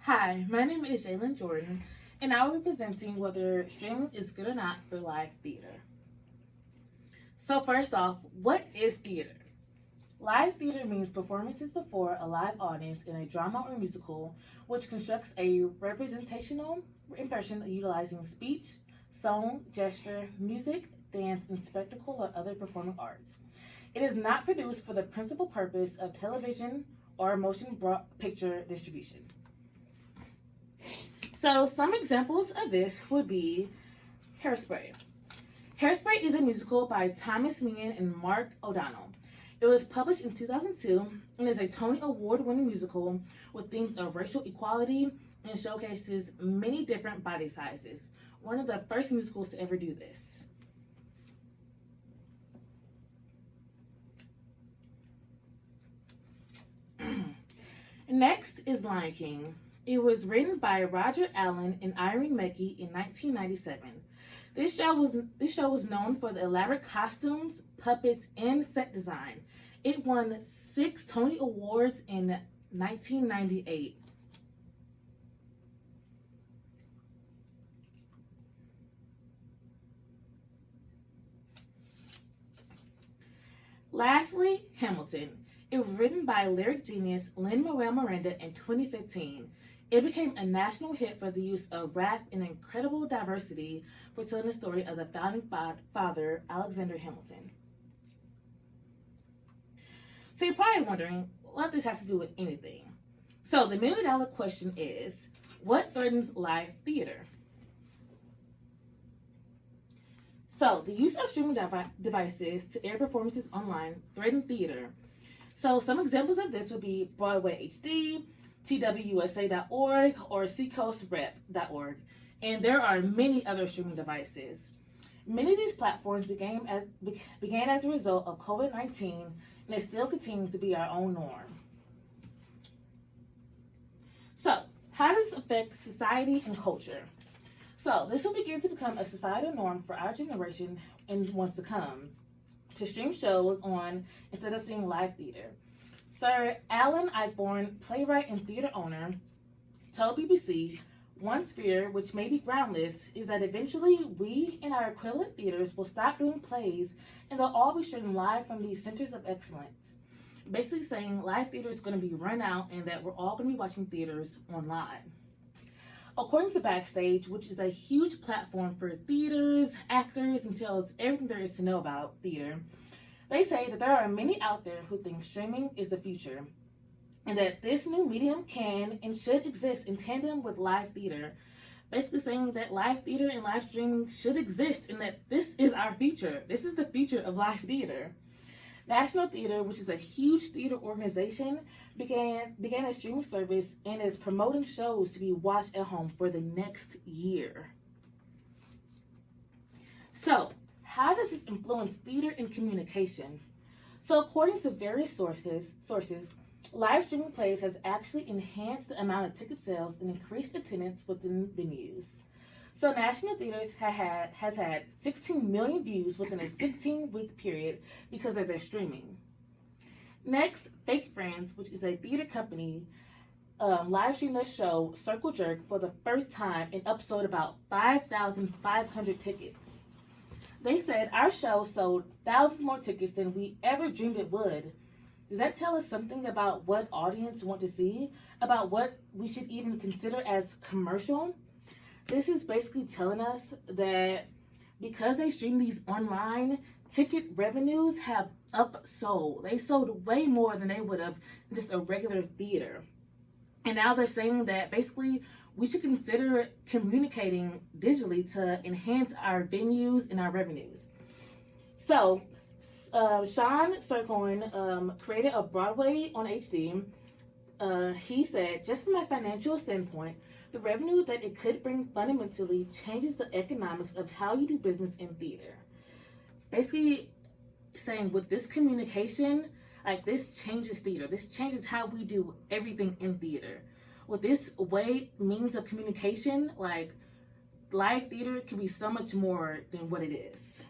Hi, my name is Jalen Jordan, and I will be presenting whether streaming is good or not for live theater. So, first off, what is theater? Live theater means performances before a live audience in a drama or musical, which constructs a representational impression utilizing speech, song, gesture, music, dance, and spectacle or other performing arts. It is not produced for the principal purpose of television or motion picture distribution. So, some examples of this would be Hairspray. Hairspray is a musical by Thomas Meehan and Mark O'Donnell. It was published in 2002 and is a Tony Award winning musical with themes of racial equality and showcases many different body sizes. One of the first musicals to ever do this. Next is Lion King. It was written by Roger Allen and Irene Mecchi in 1997. This show was known for the elaborate costumes, puppets, and set design. It won 6 Tony Awards in 1998. Lastly, Hamilton. It was written by lyric genius Lin-Manuel Miranda in 2015. It became a national hit for the use of rap and incredible diversity for telling the story of the founding father, Alexander Hamilton. So you're probably wondering what this has to do with anything. So the $1 million question is, what threatens live theater? So the use of streaming devices to air performances online threaten theater. So some examples of this would be Broadway HD, TWUSA.org, or SeacoastRep.org, and there are many other streaming devices. Many of these platforms began as a result of COVID-19, and it still continues to be our own norm. So, how does this affect society and culture? So, this will begin to become a societal norm for our generation and wants to come to stream shows on instead of seeing live theater. Sir Alan Ayckbourn, playwright and theater owner, told BBC, "One fear, which may be groundless, is that eventually we and our equivalent theaters will stop doing plays and they'll all be streamed live from these centers of excellence." Basically saying live theater is going to be run out and that we're all going to be watching theaters online. According to Backstage, which is a huge platform for theaters, actors, and tells everything there is to know about theater, they say that there are many out there who think streaming is the future and that this new medium can and should exist in tandem with live theater. Basically saying that live theater and live streaming should exist and that this is our future. This is the future of live theater. National Theater, which is a huge theater organization, began a streaming service and is promoting shows to be watched at home for the next year. So, how does this influence theater and communication? So, according to various sources, live streaming plays has actually enhanced the amount of ticket sales and increased attendance within venues. So National Theaters has had 16 million views within a 16-week period because of their streaming. Next, Fake Friends, which is a theater company, live streamed their show Circle Jerk for the first time and upsold about 5,500 tickets. They said our show sold thousands more tickets than we ever dreamed it would. Does that tell us something about what audience want to see? About what we should even consider as commercial? This is basically telling us that because they stream these online, ticket revenues have upsold. They sold way more than they would have just a regular theater. And now they're saying that basically we should consider communicating digitally to enhance our venues and our revenues. So, Sean Sircoin created a Broadway on HD. He said, "Just from a financial standpoint, the revenue that it could bring fundamentally changes the economics of how you do business in theater." Basically saying with this communication, like this changes theater. This changes how we do everything in theater. With this means of communication, like live theater can be so much more than what it is.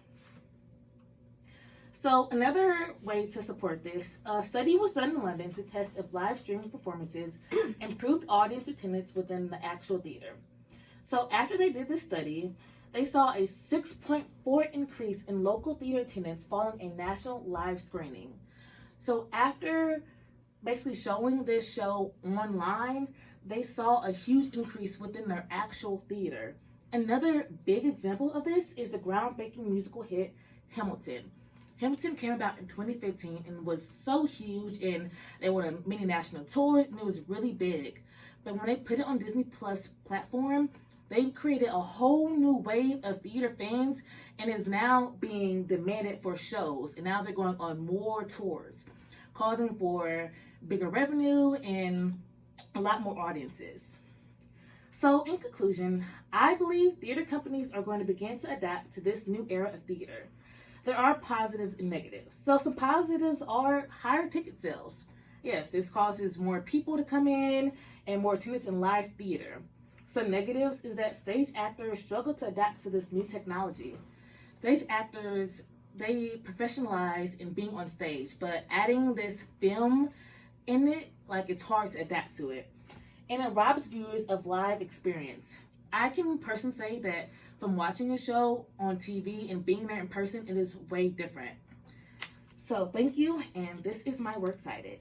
So another way to support this, a study was done in London to test if live streaming performances improved audience attendance within the actual theater. So after they did this study, they saw a 6.4 increase in local theater attendance following a national live screening. So after basically showing this show online, they saw a huge increase within their actual theater. Another big example of this is the groundbreaking musical hit Hamilton. Hamilton came about in 2015 and was so huge, and they went on many national tours, and it was really big. But when they put it on Disney Plus platform, they created a whole new wave of theater fans and is now being demanded for shows. And now they're going on more tours, causing for bigger revenue and a lot more audiences. So in conclusion, I believe theater companies are going to begin to adapt to this new era of theater. There are positives and negatives. So some positives are higher ticket sales. Yes, this causes more people to come in and more attendance in live theater. Some negatives is that stage actors struggle to adapt to this new technology. Stage actors, they professionalize in being on stage, but adding this film in it, like, it's hard to adapt to it. And it robs viewers of live experience. I can personally say that from watching a show on TV and being there in person, it is way different. So thank you, and this is my Works Cited.